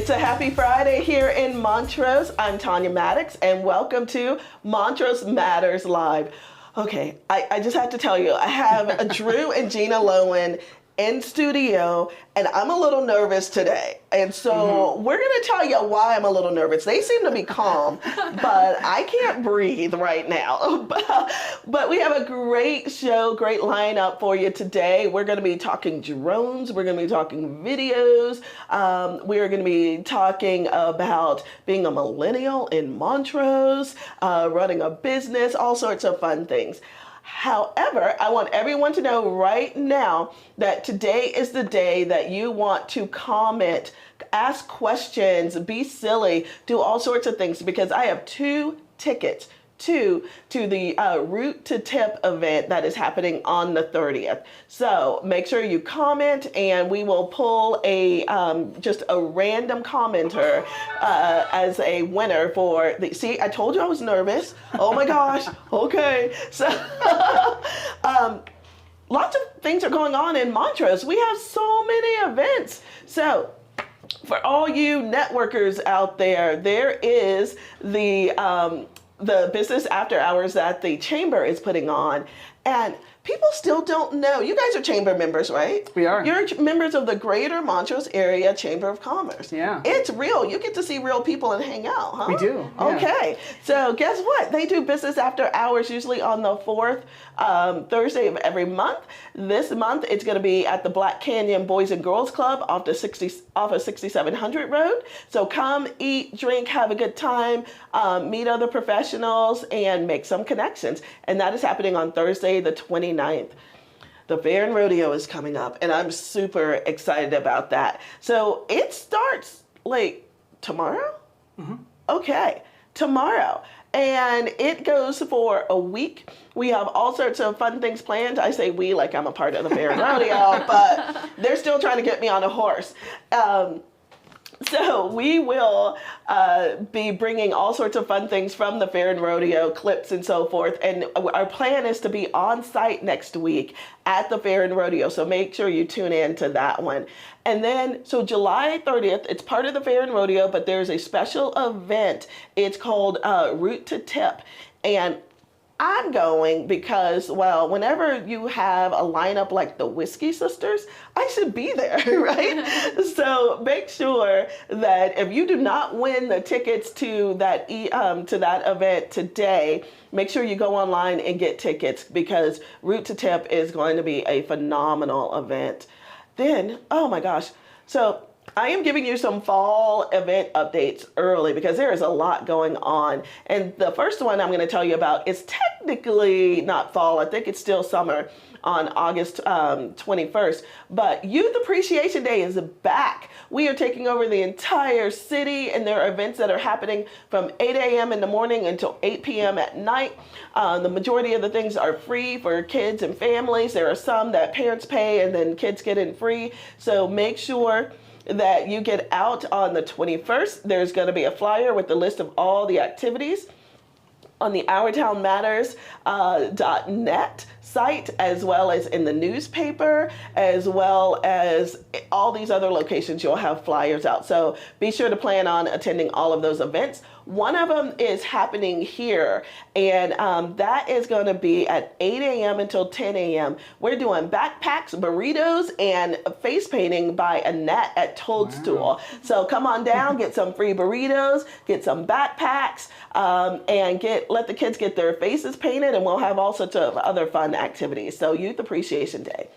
It's a happy Friday here in Montrose. I'm Tanya Maddox, and welcome to Montrose Matters Live. Okay, I just have to tell you, I have Drew and Gina Loewen in studio, and I'm a little nervous today. And so we're going to tell you why I'm a little nervous. They seem to be calm, but I can't breathe right now. But we have a great show, great lineup for you today. We're going to be talking drones. We're going to be talking videos. We're going to be talking about being a millennial in Montrose, running a business, all sorts of fun things. However, I want everyone to know right now that today is the day that you want to comment, ask questions, be silly, do all sorts of things, because I have 2 tickets to the Root to Tip event that is happening on the 30th. So make sure you comment, and we will pull a just a random commenter as a winner for the. See, I told you I was nervous. Oh my gosh. Okay. So lots of things are going on in Montrose. We have so many events. So for all you networkers out there, there is the business after hours that the chamber is putting on, and people still don't know. You guys are chamber members, right? We are. You're members of the Greater Montrose Area Chamber of Commerce. Yeah. It's real. You get to see real people and hang out, huh? We do. Yeah. Okay. So guess what? They do business after hours usually on the 4th Thursday of every month. This month it's going to be at the Black Canyon Boys and Girls Club off of 6700 Road. So come, eat, drink, have a good time, meet other professionals, and make some connections. And that is happening on Thursday the 29th. The Fair and Rodeo is coming up, and I'm super excited about that. So it starts like tomorrow? Okay, tomorrow. And it goes for a week. We have all sorts of fun things planned. I say we like I'm a part of the Fair and Rodeo, but they're still trying to get me on a horse. So we will be bringing all sorts of fun things from the Fair and Rodeo, clips and so forth. And our plan is to be on site next week at the Fair and Rodeo. So make sure you tune in to that one. And then, so July 30th, it's part of the Fair and Rodeo, but there's a special event. It's called Root to Tip. And I'm going because, well, whenever you have a lineup like the Whiskey Sisters, I should be there, right? So make sure that if you do not win the tickets to that event today, make sure you go online and get tickets, because Root to Tip is going to be a phenomenal event. Then, oh my gosh, so I am giving you some fall event updates early because there is a lot going on. And the first one I'm going to tell you about is technically not fall. I think it's still summer on August 21st. But Youth Appreciation Day is back. We are taking over the entire city, and there are events that are happening from 8 a.m. in the morning until 8 p.m. at night. The majority of the things are free for kids and families. There are some that parents pay and then kids get in free. So make sure that you get out on the 21st. There's going to be a flyer with the list of all the activities on the OurTownMatters.net site, as well as in the newspaper, as well as all these other locations. You'll have flyers out. So be sure to plan on attending all of those events. One of them is happening here, and that is going to be at 8 a.m. until 10 a.m. We're doing backpacks, burritos, and face painting by Annette at Toadstool. Wow. So come on down, get some free burritos, get some backpacks, and let the kids get their faces painted, and we'll have all sorts of other fun activities. So Youth Appreciation Day.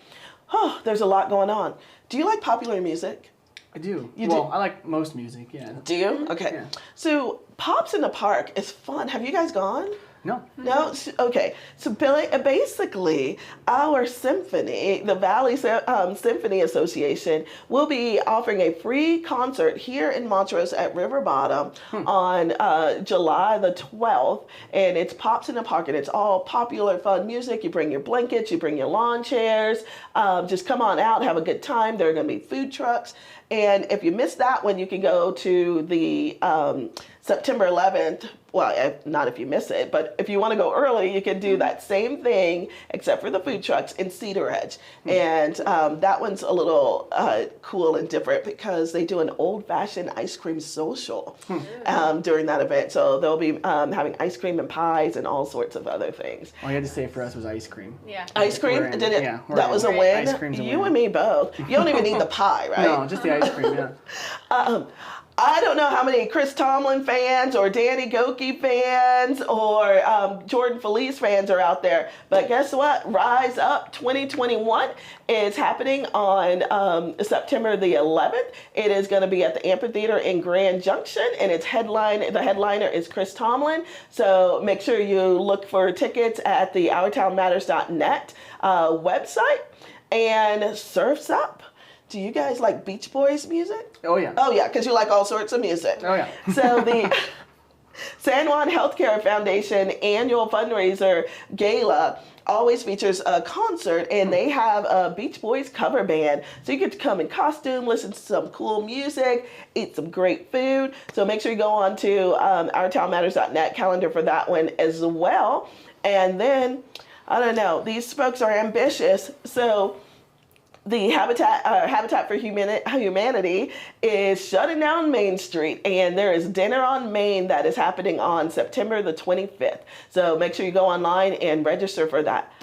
Oh, there's a lot going on. Do you like popular music? I do. You do? I like most music, yeah. Do you? Okay. Yeah. So Pops in the Park is fun. Have you guys gone? No. No? Okay. So basically, our symphony, the Valley Symphony Association, will be offering a free concert here in Montrose at River Bottom on July the 12th. And it's Pops in the Park, and it's all popular, fun music. You bring your blankets, you bring your lawn chairs. Just come on out, have a good time. There are going to be food trucks. And if you missed that one, you can go to the September 11th. Well, not if you miss it, but if you want to go early, you can do that same thing, except for the food trucks in Cedar Edge. And that one's a little cool and different because they do an old-fashioned ice cream social during that event. So they'll be having ice cream and pies and all sorts of other things. All you had to say for us was ice cream. Yeah. Ice cream? Did it? Yeah, that was a win? Ice cream's a You win. and me both. You don't even need the pie, right? No, just the ice cream, yeah. I don't know how many Chris Tomlin fans or Danny Goki fans or Jordan Felice fans are out there, but guess what? Rise Up 2021 is happening on September the 11th. It is going to be at the Amphitheater in Grand Junction, and the headliner is Chris Tomlin. So make sure you look for tickets at the OurTownMatters.net website. And Surf's Up. Do you guys like Beach Boys music? Oh, yeah. Oh, yeah, because you like all sorts of music. Oh, yeah. So the San Juan Healthcare Foundation annual fundraiser gala always features a concert, and they have a Beach Boys cover band. So you get to come in costume, listen to some cool music, eat some great food. So make sure you go on to OurTownMatters.net calendar for that one as well. And then, I don't know, these folks are ambitious. So the Habitat for Humanity is shutting down Main Street, and there is Dinner on Main that is happening on September the 25th. So make sure you go online and register for that.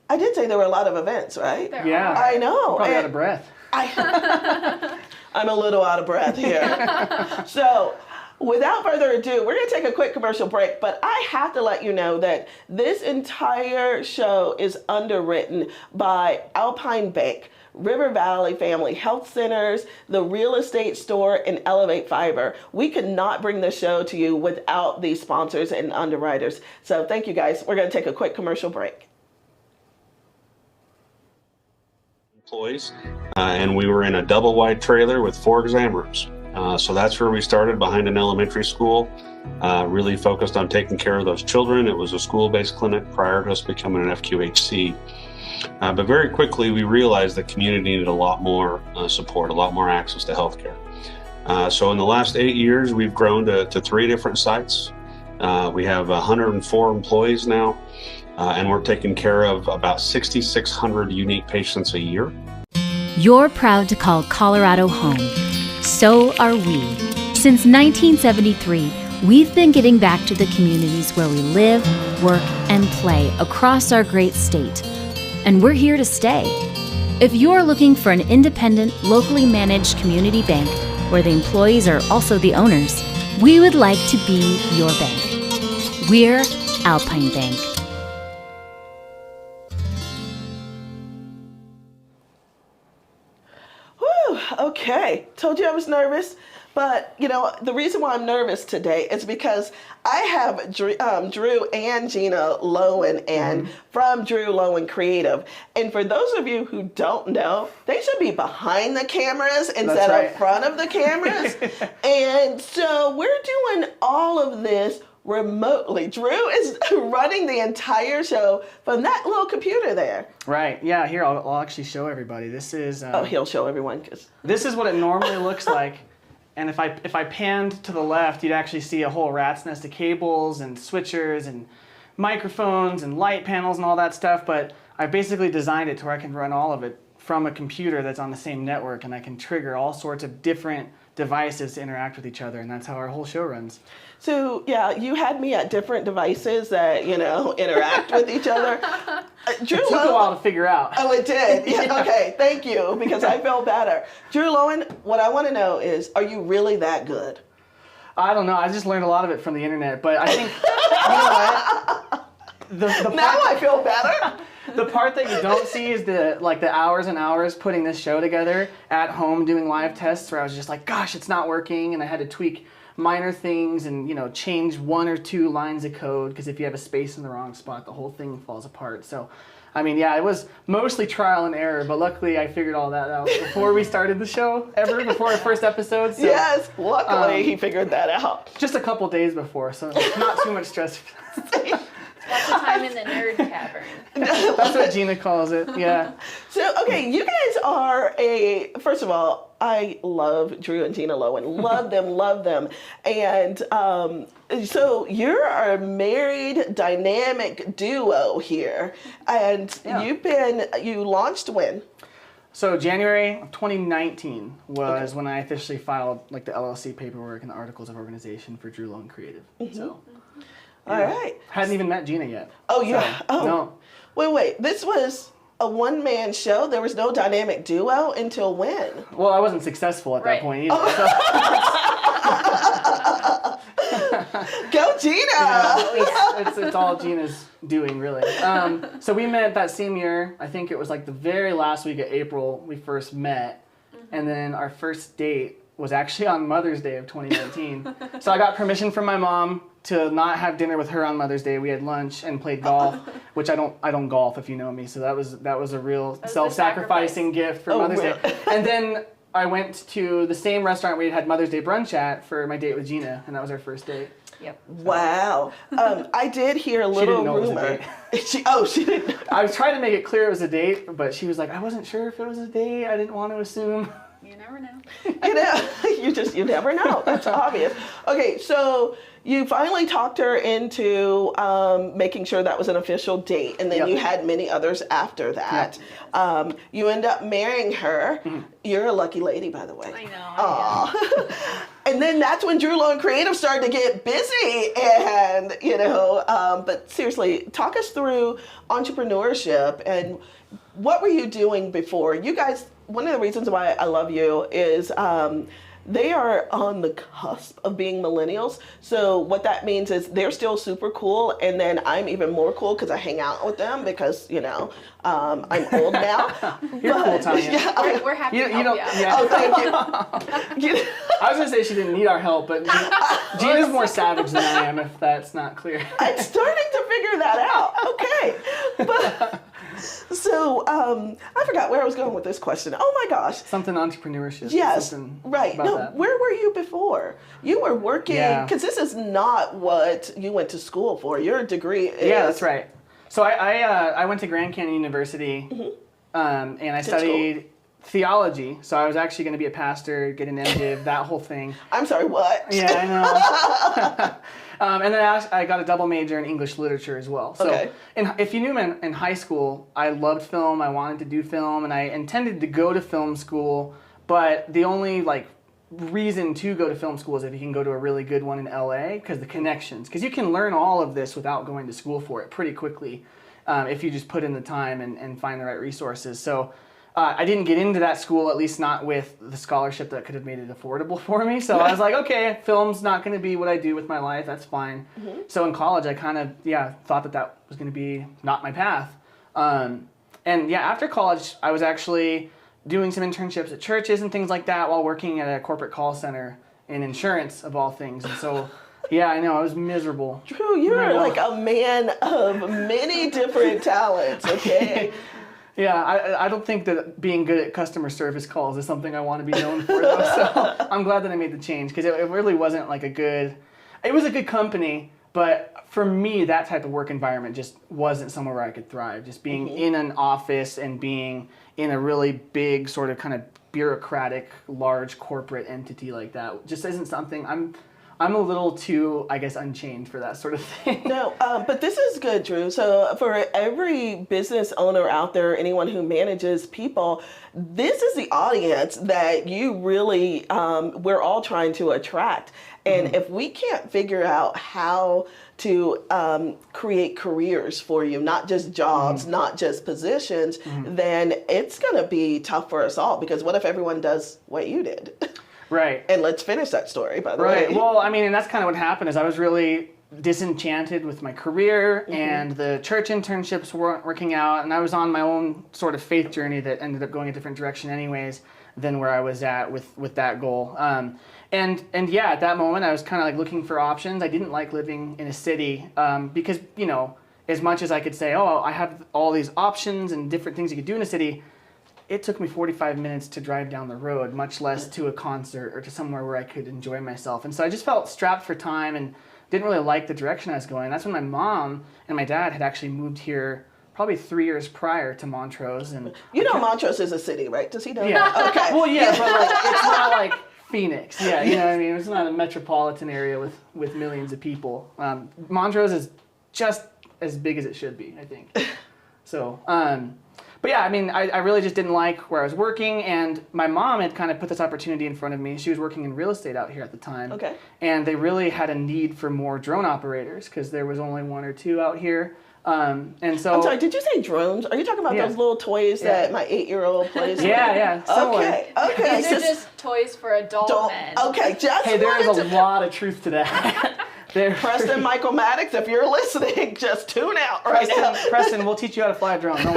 I did say there were a lot of events, right? Yeah. I know. Probably out of breath. I'm a little out of breath here. So without further ado, we're going to take a quick commercial break, but I have to let you know that this entire show is underwritten by Alpine Bank, River Valley Family Health Centers, the Real Estate Store, and Elevate Fiber. We could not bring this show to you without these sponsors and underwriters. So thank you guys. We're going to take a quick commercial break. Employees, and we were in a double wide trailer with 4 exam rooms. So that's where we started, behind an elementary school, really focused on taking care of those children. It was a school-based clinic prior to us becoming an FQHC. But very quickly, we realized the community needed a lot more support, a lot more access to healthcare. So in the last 8 years, we've grown to 3 different sites. We have 104 employees now, and we're taking care of about 6,600 unique patients a year. You're proud to call Colorado home. So are we. Since 1973, we've been giving back to the communities where we live, work, and play across our great state. And we're here to stay. If you're looking for an independent, locally managed community bank where the employees are also the owners, we would like to be your bank. We're Alpine Bank. Whew, okay. Told you I was nervous. But, you know, the reason why I'm nervous today is because I have Drew and Gina Loewen and from Drew Loewen Creative. And for those of you who don't know, they should be behind the cameras instead of front of the cameras. And so we're doing all of this remotely. Drew is running the entire show from that little computer there. Right. Yeah. Here, I'll actually show everybody. This is. He'll show everyone because this is what it normally looks like. And if I panned to the left, you'd actually see a whole rat's nest of cables and switchers and microphones and light panels and all that stuff. But I basically designed it to where I can run all of it from a computer that's on the same network, and I can trigger all sorts of different devices to interact with each other, and that's how our whole show runs. So, yeah, you had me at different devices that, you know, interact with each other. Drew It took a while to figure out. Oh, it did? Yeah. Okay, thank you, because I feel better. Drew Loewen, what I want to know is, are you really that good? I don't know. I just learned a lot of it from the internet, but I think, you know what? Now I feel better. The part that you don't see is the hours and hours putting this show together at home, doing live tests where I was just like, gosh, it's not working, and I had to tweak minor things and, you know, change 1 or 2 lines of code, because if you have a space in the wrong spot, the whole thing falls apart. So, I mean, yeah, it was mostly trial and error, but luckily I figured all that out before we started the show, before our first episode. So, yes, luckily he figured that out. Just a couple days before, so not too much stress. Lots of time in the nerd cavern. That's what Gina calls it. Yeah. So, okay, you guys are first of all, I love Drew and Gina Loewen. Love them, love them. And so you're a married dynamic duo here. And Yeah. you launched when? So January of 2019 was when I officially filed like the LLC paperwork and the articles of organization for Drew Loewen Creative. So, All right. hadn't even met Gina yet. Oh, yeah. So, Oh, no. Wait. This was a one-man show? There was no dynamic duo until when? Well, I wasn't successful at that Right. point either. So. Go, Gina! It's all Gina's doing, really. So we met that same year. I think it was like the very last week of April we first met. And then our first date was actually on Mother's Day of 2019. So I got permission from my mom to not have dinner with her on Mother's Day. We had lunch and played golf, which I don't golf if you know me. So that was a real That's the self-sacrificing gift for Mother's really? Day. And then I went to the same restaurant we had Mother's Day brunch at for my date with Gina, and that was our first date. Yep. Wow. I did hear a little didn't know it was a rumor. date. She didn't. I was trying to make it clear it was a date, but she was like, I wasn't sure if it was a date. I didn't want to assume. You never know. You never know. That's obvious. Okay, so you finally talked her into making sure that was an official date, and then Yep. you had many others after that. You end up marrying her. You're a lucky lady, by the way. I know. Aw. And then that's when Drew Loewen Creative started to get busy, and but seriously, talk us through entrepreneurship and what were you doing before? You guys, one of the reasons why I love you is they are on the cusp of being millennials. So what that means is they're still super cool, and then I'm even more cool because I hang out with them because I'm old now. You're cool, Tanya. Yeah, We're happy You to help don't, you out. yeah. oh, thank you. I was gonna say she didn't need our help, but Gina's more savage than I am, if that's not clear. I'm starting to figure that out. Okay. But so I forgot where I was going with this question. Oh my gosh. Something entrepreneurship. Yes. Something Right. about No, that. where were you before? You were working, Yeah. because this is not what you went to school for. Your degree is. Yeah, that's right. So I went to Grand Canyon University, and I studied theology. So I was actually going to be a pastor, get an MDiv, that whole thing. I'm sorry, what? Yeah, I know. And then I got a double major in English literature as well. So Okay. if you knew me in high school, I loved film. I wanted to do film, and I intended to go to film school. But the only reason to go to film school is if you can go to a really good one in LA, because the connections. Because you can learn all of this without going to school for it pretty quickly if you just put in the time and find the right resources. So I didn't get into that school, at least not with the scholarship that could have made it affordable for me. So I was like, okay, film's not going to be what I do with my life. That's fine. So in college, I kind of, thought that was going to be not my path. After college, I was actually doing some internships at churches and things like that while working at a corporate call center in insurance, of all things. And so, I know, I was miserable. Drew, you're like a man of many different talents, okay? Yeah, I don't think that being good at customer service calls is something I want to be known for, though. So I'm glad that I made the change, because it really wasn't it was a good company, but for me, that type of work environment just wasn't somewhere where I could thrive. Just being in an office and being in a really big sort of kind of bureaucratic, large corporate entity like that just isn't something I'm a little too, I guess, unchained for that sort of thing. No, but this is good, Drew. So for every business owner out there, anyone who manages people, this is the audience that you really, we're all trying to attract. And if we can't figure out how to create careers for you, not just jobs, not just positions, then it's going to be tough for us all. Because what if everyone does what you did? Right. And let's finish that story, by the way. Right. Well, I mean, and that's kind of what happened is I was really disenchanted with my career and the church internships weren't working out, and I was on my own sort of faith journey that ended up going a different direction anyways than where I was at with that goal. And at that moment I was kind of like looking for options. I didn't like living in a city because, as much as I could say, oh, I have all these options and different things you could do in a city, it took me 45 minutes to drive down the road, much less to a concert or to somewhere where I could enjoy myself. And so I just felt strapped for time, and didn't really like the direction I was going. That's when my mom and my dad had actually moved here probably 3 years prior to Montrose. And You know Montrose is a city, right? Does he know yeah. that? Okay. Well, yeah, but like it's not like Phoenix. Yeah, you know what I mean? It's not a metropolitan area with millions of people. Montrose is just as big as it should be, I think. So, but yeah, I mean, I really just didn't like where I was working, and my mom had kind of put this opportunity in front of me. She was working in real estate out here at the time. Okay. And they really had a need for more drone operators because there was only 1 or 2 out here. And so I'm sorry, did you say drones? Are you talking about Yeah. those little toys that my 8-year-old plays with? yeah, similar. Okay. These are just toys for adult men. Okay, just Hey, there is wanted a to... lot of truth to that. Preston Michael Maddox, if you're listening, just tune out right now. Preston, we'll teach you how to fly a drone. Don't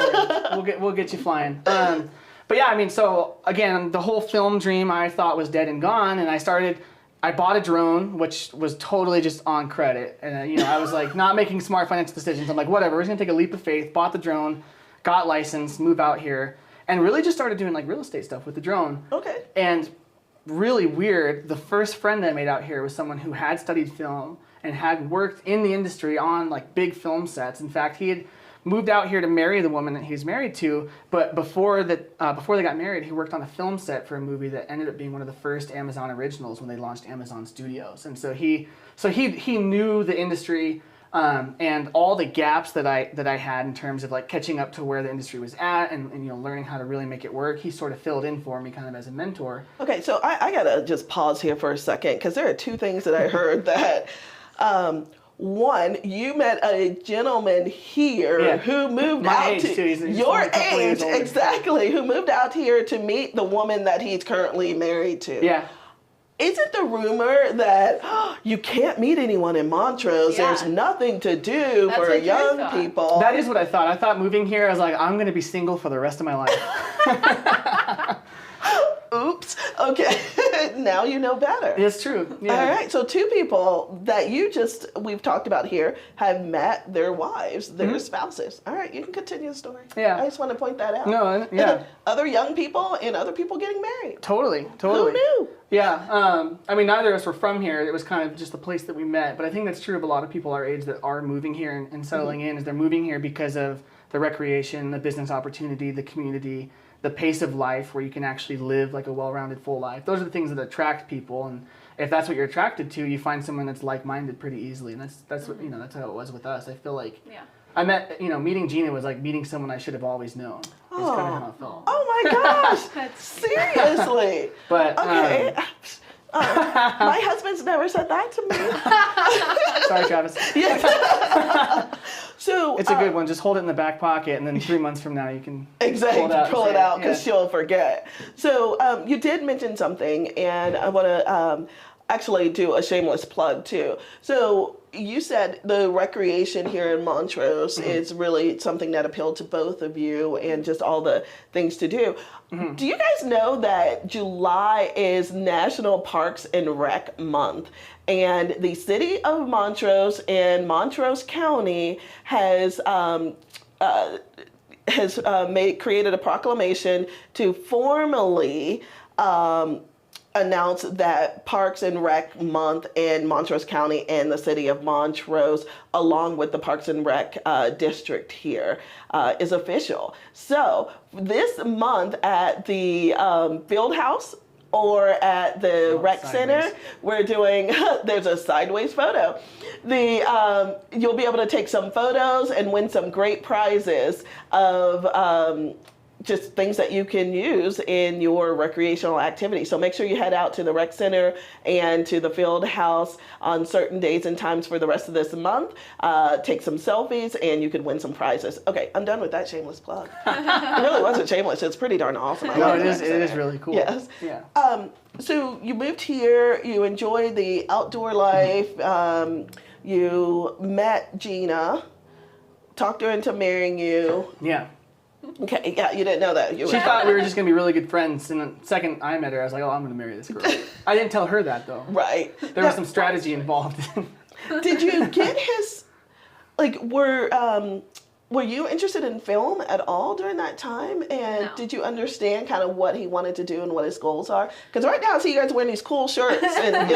worry, we'll get you flying. But yeah, I mean, so again, the whole film dream I thought was dead and gone, and I bought a drone, which was totally just on credit, and I was like not making smart financial decisions. I'm like, whatever, we're just gonna take a leap of faith. Bought the drone, got licensed, moved out here, and really just started doing like real estate stuff with the drone. Okay. And really weird, the first friend I made out here was someone who had studied film and had worked in the industry on like big film sets. In fact, he had moved out here to marry the woman that he was married to, but before they got married, he worked on a film set for a movie that ended up being one of the first Amazon originals when they launched Amazon Studios. And so he knew the industry and all the gaps that I had in terms of like catching up to where the industry was at and learning how to really make it work. He sort of filled in for me kind of as a mentor. Okay, so I gotta just pause here for a second because there are 2 things that I heard that. One, you met a gentleman here who moved My out age, to too. He's your only a couple years age, older. exactly, who moved out here to meet the woman that he's currently married to. Yeah. Isn't the rumor that you can't meet anyone in Montrose? Yeah. There's nothing to do That's for what you young thought. people. That is what I thought. I thought moving here, I was like, I'm going to be single for the rest of my life. Oops. Okay. Now you know better. It's true. Yeah. All right. So 2 people that we've talked about here have met their wives, their spouses. All right. You can continue the story. Yeah. I just want to point that out. No, yeah. Other young people and other people getting married. Totally. Who knew? Yeah. I mean, neither of us were from here. It was kind of just the place that we met. But I think that's true of a lot of people our age that are moving here and settling in, is they're moving here because of the recreation, the business opportunity, the community, the pace of life where you can actually live like a well-rounded full life. Those are the things that attract people, and if that's what you're attracted to, you find someone that's like-minded pretty easily, and that's what that's how it was with us. I feel like I met meeting Gina was like meeting someone I should have always known. It's kind of how it felt. Oh my gosh. Seriously. But Okay. My husband's never said that to me. sorry, Travis. So It's a good one. Just hold it in the back pocket, and then 3 months from now you can exactly pull it out because yeah. she'll forget. So you did mention something, and I want to actually do a shameless plug too. So you said the recreation here in Montrose is really something that appealed to both of you, and just all the things to do. Do you guys know that July is National Parks and Rec Month? And the city of Montrose and Montrose County has created a proclamation to formally announce that Parks and Rec Month in Montrose County and the city of Montrose, along with the Parks and Rec district here, is official. So this month at the field house or at the rec center, we're doing, there's a sideways photo. You'll be able to take some photos and win some great prizes of just things that you can use in your recreational activity. So make sure you head out to the rec center and to the field house on certain days and times for the rest of this month. Take some selfies and you can win some prizes. Okay, I'm done with that shameless plug. It really wasn't shameless. It's pretty darn awesome. I No, love it the is. rec It is center. really cool. Yes. Yeah. So you moved here, you enjoyed the outdoor life, you met Gina, talked her into marrying you. Yeah. Okay, yeah, you didn't know that. She thought we were just gonna be really good friends, and the second I met her, I was like, "Oh, I'm gonna marry this girl." I didn't tell her that though. Right. There was some strategy involved. Did you get his, like, Were you interested in film at all during that time? And No. did you understand kind of what he wanted to do and what his goals are? Because right now I see you guys wearing these cool shirts and,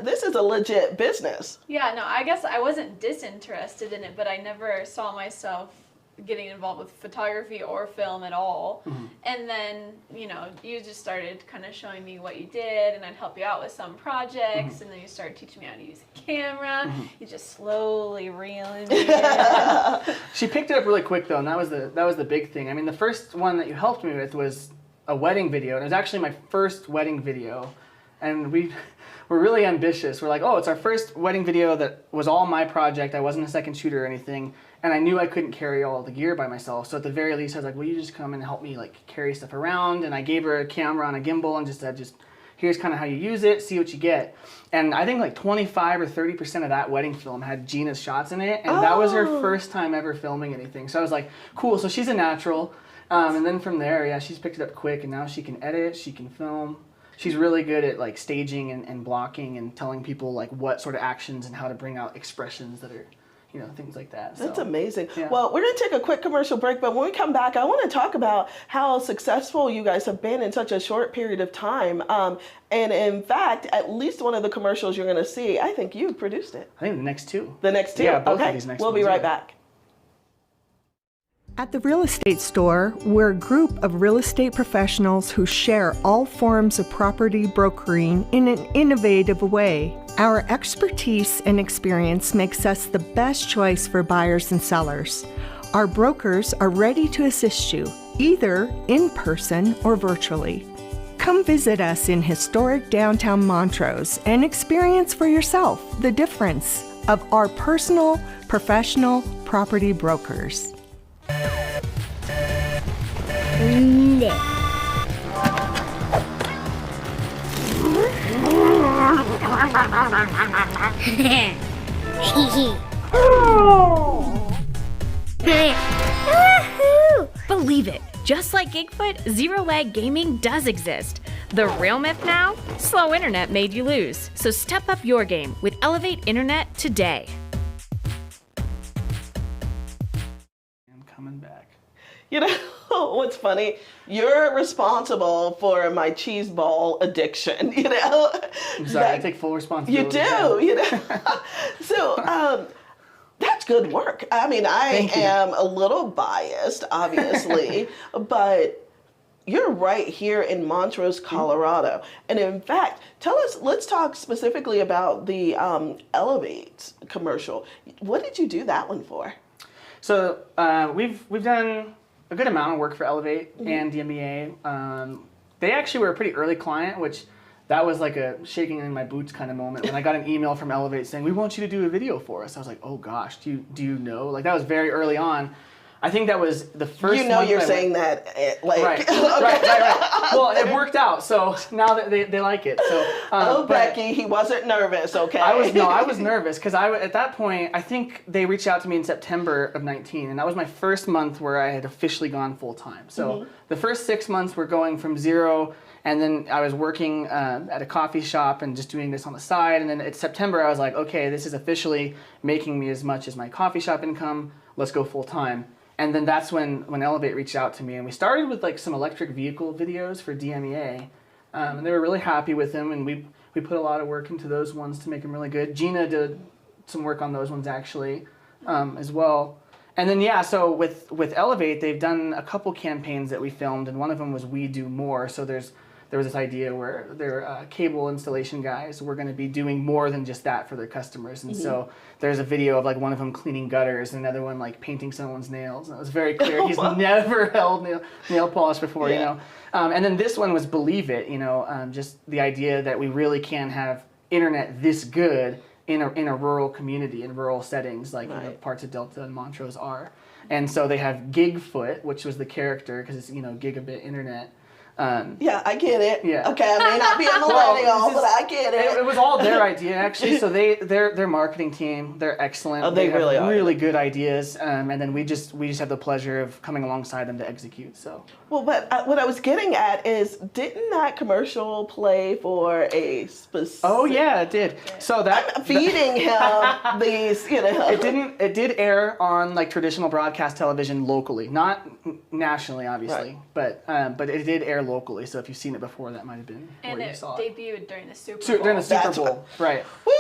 this is a legit business. Yeah, no, I guess I wasn't disinterested in it, but I never saw myself getting involved with photography or film at all. Mm-hmm. And then, you just started kind of showing me what you did, and I'd help you out with some projects, and then you started teaching me how to use a camera. You just slowly reeling me in. She picked it up really quick though, and that was the big thing. I mean, the first one that you helped me with was a wedding video, and it was actually my first wedding video, and we're really ambitious. We're like, oh, it's our first wedding video that was all my project. I wasn't a second shooter or anything, and I knew I couldn't carry all the gear by myself. So at the very least, I was like, will you just come and help me like carry stuff around? And I gave her a camera on a gimbal and just said, here's kind of how you use it, see what you get. And I think like 25 or 30% of that wedding film had Gina's shots in it, and that was her first time ever filming anything. So I was like, cool, so she's a natural. And then from there, yeah, she's picked it up quick, and now she can edit, she can film. She's really good at like staging and blocking and telling people like what sort of actions and how to bring out expressions that are, things like that. That's So, amazing. yeah. Well, we're going to take a quick commercial break, but when we come back, I want to talk about how successful you guys have been in such a short period of time. And in fact, at least one of the commercials you're going to see, I think you produced it. I think the next two. The next two? Yeah, both okay. of these next We'll be ones, right yeah. back. At the Real Estate Store, we're a group of real estate professionals who share all forms of property brokering in an innovative way. Our expertise and experience makes us the best choice for buyers and sellers. Our brokers are ready to assist you, either in person or virtually. Come visit us in historic downtown Montrose and experience for yourself the difference of our personal, professional property brokers. Believe it, just like Gigfoot, Zero Lag Gaming does exist. The real myth now? Slow internet made you lose. So step up your game with Elevate Internet today. I'm coming back. What's funny? You're responsible for my cheese ball addiction, I'm sorry, I take full responsibility. You do, So, that's good work. I mean, I am a little biased, obviously, but you're right here in Montrose, Colorado. And in fact, let's talk specifically about the Elevate commercial. What did you do that one for? So we've done a good amount of work for Elevate and DMEA. They actually were a pretty early client, which that was like a shaking in my boots kind of moment when I got an email from Elevate saying, we want you to do a video for us. I was like, oh gosh, do you know? Like that was very early on. I think that was the first one you're that saying that, like... Right. Right. Well, it worked out, so now that they like it. So, Becky, he wasn't nervous, okay? I was nervous, because at that point, I think they reached out to me in September of 19, and that was my first month where I had officially gone full-time. So the first 6 months were going from zero, and then I was working at a coffee shop and just doing this on the side, and then at September I was like, okay, this is officially making me as much as my coffee shop income, let's go full-time. And then that's when Elevate reached out to me, and we started with like some electric vehicle videos for DMEA, and they were really happy with them, and we put a lot of work into those ones to make them really good. Gina did some work on those ones actually, as well. And then so with Elevate, they've done a couple campaigns that we filmed, and one of them was We Do More. So there was this idea where their cable installation guys were going to be doing more than just that for their customers. And so there's a video of like one of them cleaning gutters and another one like painting someone's nails. And it was very clear he's never held nail polish before, And then this one was Believe It, just the idea that we really can have internet this good in a rural community, in rural settings like parts of Delta and Montrose are. And so they have Gigfoot, which was the character because it's, gigabit internet. Yeah, I get it. Yeah. Okay, I may not be a millennial, but I get it. It was all their idea, actually. So their marketing team, they're excellent. Oh, they have really are. really good ideas, and then we just have the pleasure of coming alongside them to execute. So. Well, but what I was getting at is, didn't that commercial play for a specific? Oh yeah, it did. So that feeding him these, It did air on like traditional broadcast television locally, not nationally, obviously, Right. but it did air locally. So if you've seen it before, that might have been And where you it saw it. debuted during the Super Bowl. During the Super That's Bowl, right? Woo!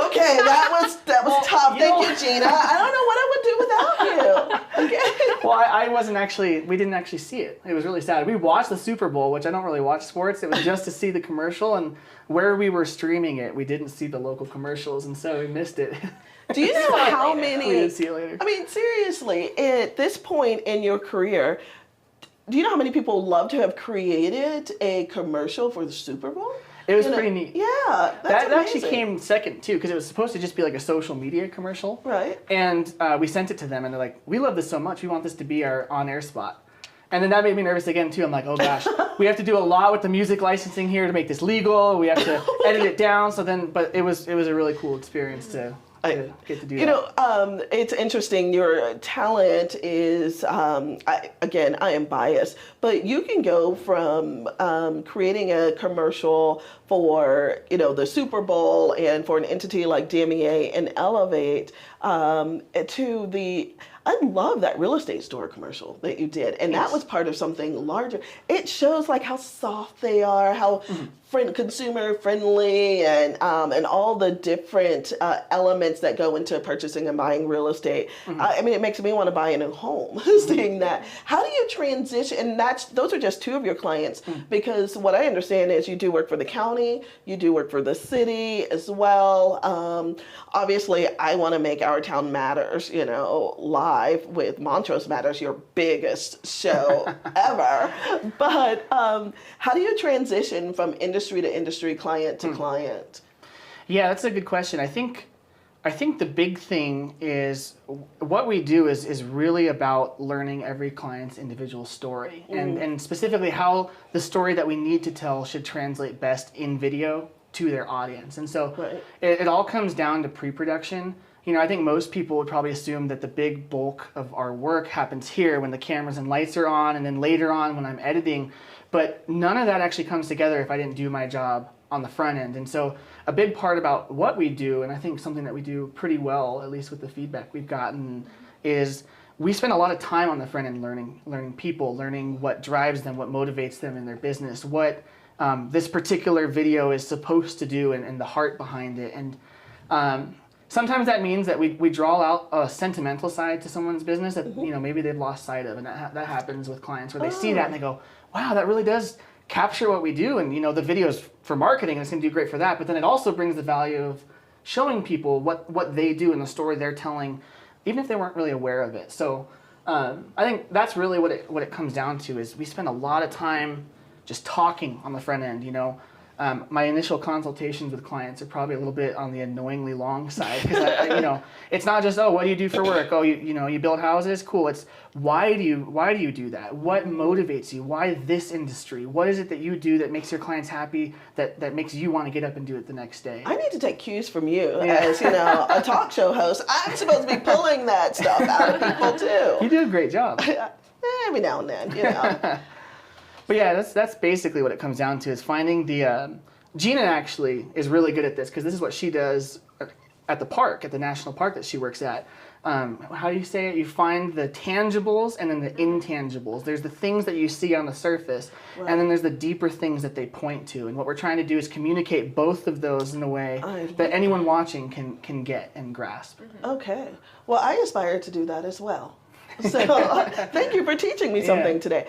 Okay, that was tough. you Thank know- you, Gina. I don't know what I would do without you. Okay. Well, I wasn't actually. We didn't actually see it. It was really sad. We watched the Super Bowl, which I don't really watch sports. It was just to see the commercial, and where we were streaming it, we didn't see the local commercials, and so we missed it. Do you know how We many? did see it later. I mean, seriously, at this point in your career, do you know how many people love to have created a commercial for the Super Bowl? It was pretty neat. Yeah, that's That actually amazing. came second too, because it was supposed to just be like a social media commercial. Right. And we sent it to them, and they're like, "We love this so much. We want this to be our on-air spot." And then that made me nervous again too. I'm like, "Oh gosh, we have to do a lot with the music licensing here to make this legal. We have to edit it down." So then, but it was a really cool experience to get to do that. It's interesting. Your talent is, I am biased, but you can go from creating a commercial for, the Super Bowl and for an entity like DMEA and Elevate to the. I love that real estate store commercial that you did, and that was part of something larger. It shows like how soft they are, how consumer friendly, and all the different elements that go into purchasing and buying real estate. I mean, it makes me want to buy a new home seeing that. How do you transition? And those are just two of your clients, because what I understand is you do work for the county, you do work for the city as well. Obviously, I want to make Our Town Matters, live with Montrose Matters, your biggest show ever. But how do you transition from industry to industry, client to client? Yeah, that's a good question. I think the big thing is what we do is really about learning every client's individual story, and specifically how the story that we need to tell should translate best in video to their audience. And so it all comes down to pre-production. I think most people would probably assume that the big bulk of our work happens here when the cameras and lights are on, and then later on when I'm editing. But none of that actually comes together if I didn't do my job on the front end. And so a big part about what we do, and I think something that we do pretty well, at least with the feedback we've gotten, is we spend a lot of time on the front end learning people, learning what drives them, what motivates them in their business, what this particular video is supposed to do, and the heart behind it. And sometimes that means that we draw out a sentimental side to someone's business that maybe they've lost sight of, and that happens with clients where they see that and they go, "Wow, that really does capture what we do." And the video's for marketing and it's going to do great for that, but then it also brings the value of showing people what they do and the story they're telling, even if they weren't really aware of it. So I think that's really what it comes down to, is we spend a lot of time just talking on the front end. My initial consultations with clients are probably a little bit on the annoyingly long side, because it's not just, "Oh, what do you do for work? Oh, you build houses? Cool." It's why do you do that? What motivates you? Why this industry? What is it that you do that makes your clients happy, that makes you want to get up and do it the next day? I need to take cues from you as a talk show host. I'm supposed to be pulling that stuff out of people too. You do a great job. Every now and then, But yeah, that's basically what it comes down to, is finding the. Gina actually is really good at this, because this is what she does at the national park that she works at. How do you say it? You find the tangibles and then the intangibles. There's the things that you see on the surface, and then there's the deeper things that they point to. And what we're trying to do is communicate both of those in a way that anyone watching can get and grasp. Okay. Well, I aspire to do that as well. So thank you for teaching me something today.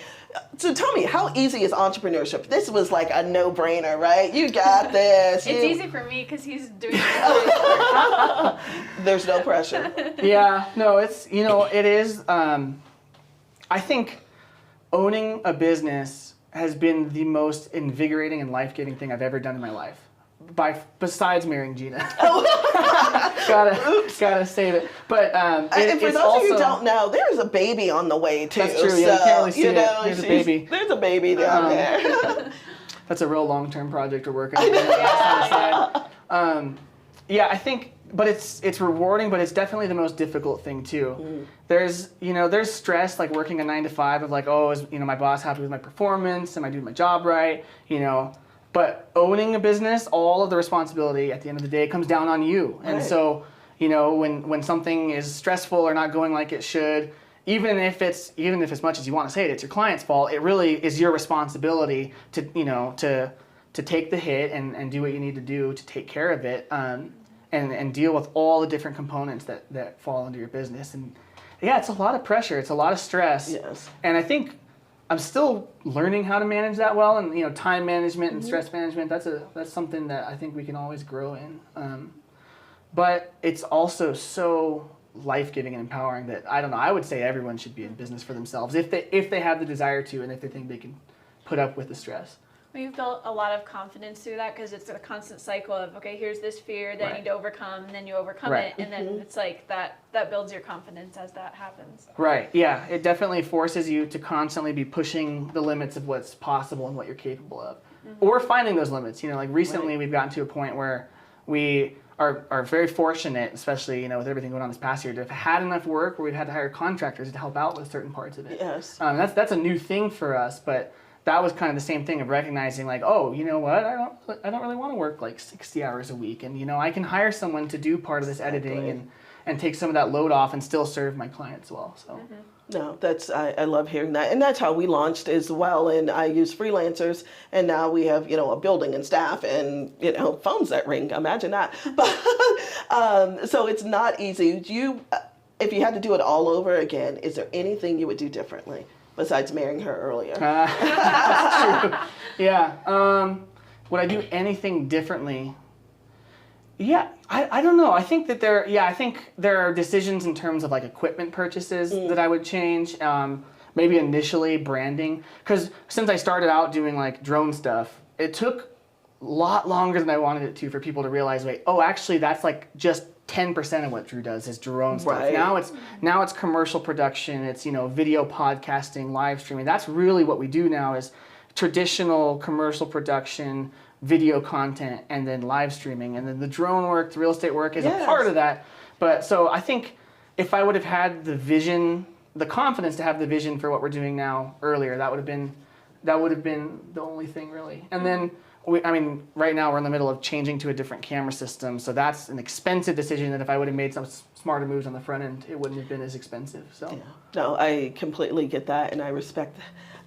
So tell me, how easy is entrepreneurship? This was like a no-brainer, right? You got this. It's easy for me because he's doing it. There's no pressure. Yeah, no, it is. I think owning a business has been the most invigorating and life-giving thing I've ever done in my life, besides marrying Gina. gotta save it. But and for it's those also, of you who don't know, there's a baby on the way too. That's true. Yeah, you can't really see it. There's a baby. There's a baby down there. That's a real long-term project we're working on. Yeah, I think, but it's rewarding, but it's definitely the most difficult thing too. There's stress like working a 9 to 5 of like, oh, is my boss happy with my performance? Am I doing my job right? But owning a business, all of the responsibility at the end of the day comes down on you. And so, when something is stressful or not going like it should, even if as much as you want to say it's your client's fault, it really is your responsibility to take the hit and do what you need to do to take care of it, and deal with all the different components that fall into your business. And yeah, it's a lot of pressure, it's a lot of stress. Yes. And I think I'm still learning how to manage that well, and time management and stress management. That's something that I think we can always grow in. But it's also so life-giving and empowering that I would say everyone should be in business for themselves if they have the desire to, and if they think they can put up with the stress. We've built a lot of confidence through that because it's a constant cycle of, okay, here's this fear that I need to overcome, and then you overcome it, and then it's like that builds your confidence as that happens. Right, yeah. It definitely forces you to constantly be pushing the limits of what's possible and what you're capable of. Or finding those limits. Like recently we've gotten to a point where we are very fortunate, especially with everything going on this past year, to have had enough work where we've had to hire contractors to help out with certain parts of it. Yes. That's a new thing for us, but that was kind of the same thing of recognizing like, oh, you know what, I don't really want to work like 60 hours a week, and I can hire someone to do part of this editing and take some of that load off and still serve my clients well. So. No, I love hearing that, and that's how we launched as well. And I use freelancers, and now we have a building and staff, and phones that ring. Imagine that. But so it's not easy. If you had to do it all over again, is there anything you would do differently besides marrying her earlier? That's true. Yeah. Would I do anything differently? Yeah, I don't know. I think that there are decisions in terms of like equipment purchases that I would change. Maybe initially branding, because since I started out doing like drone stuff, it took a lot longer than I wanted it to for people to realize, wait, oh, actually that's like just 10% of what Drew does is drone stuff. Right. Now it's commercial production. It's video podcasting, live streaming. That's really what we do now is traditional commercial production, video content, and then live streaming, and then the drone work, the real estate work is a part of that. But so I think if I would have had the vision, the confidence to have the vision for what we're doing now earlier, that would have been the only thing really. And then right now we're in the middle of changing to a different camera system, so that's an expensive decision that if I would have made some smarter moves on the front end, it wouldn't have been as expensive. So. Yeah. No, I completely get that, and I respect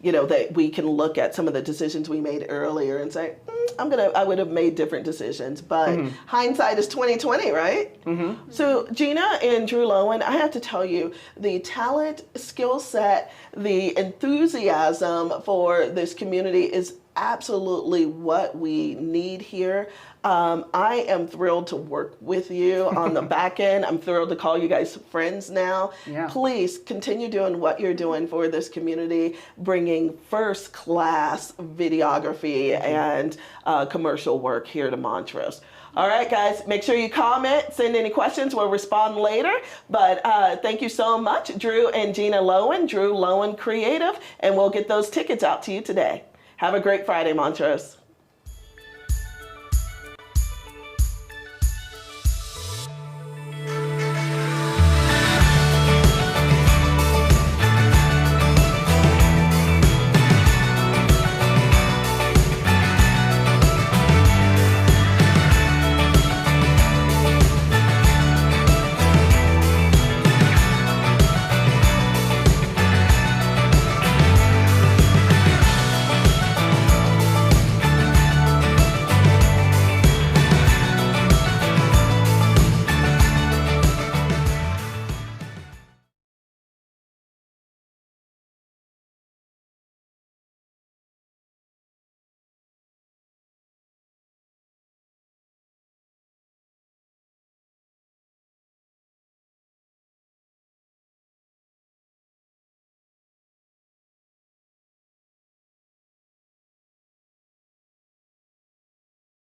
that we can look at some of the decisions we made earlier and say, I would have made different decisions, but hindsight is 20/20, right? Mm-hmm. So Gina and Drew Loewen, I have to tell you, the talent, skill set, the enthusiasm for this community is absolutely what we need here. I am thrilled to work with you on the back end. I'm thrilled to call you guys friends now. Yeah. Please continue doing what you're doing for this community, bringing first class videography and commercial work here to Montrose. All right, guys, make sure you comment, send any questions. We'll respond later. But thank you so much, Drew and Gina Loewen, Drew Loewen Creative, and we'll get those tickets out to you today. Have a great Friday, Montrose.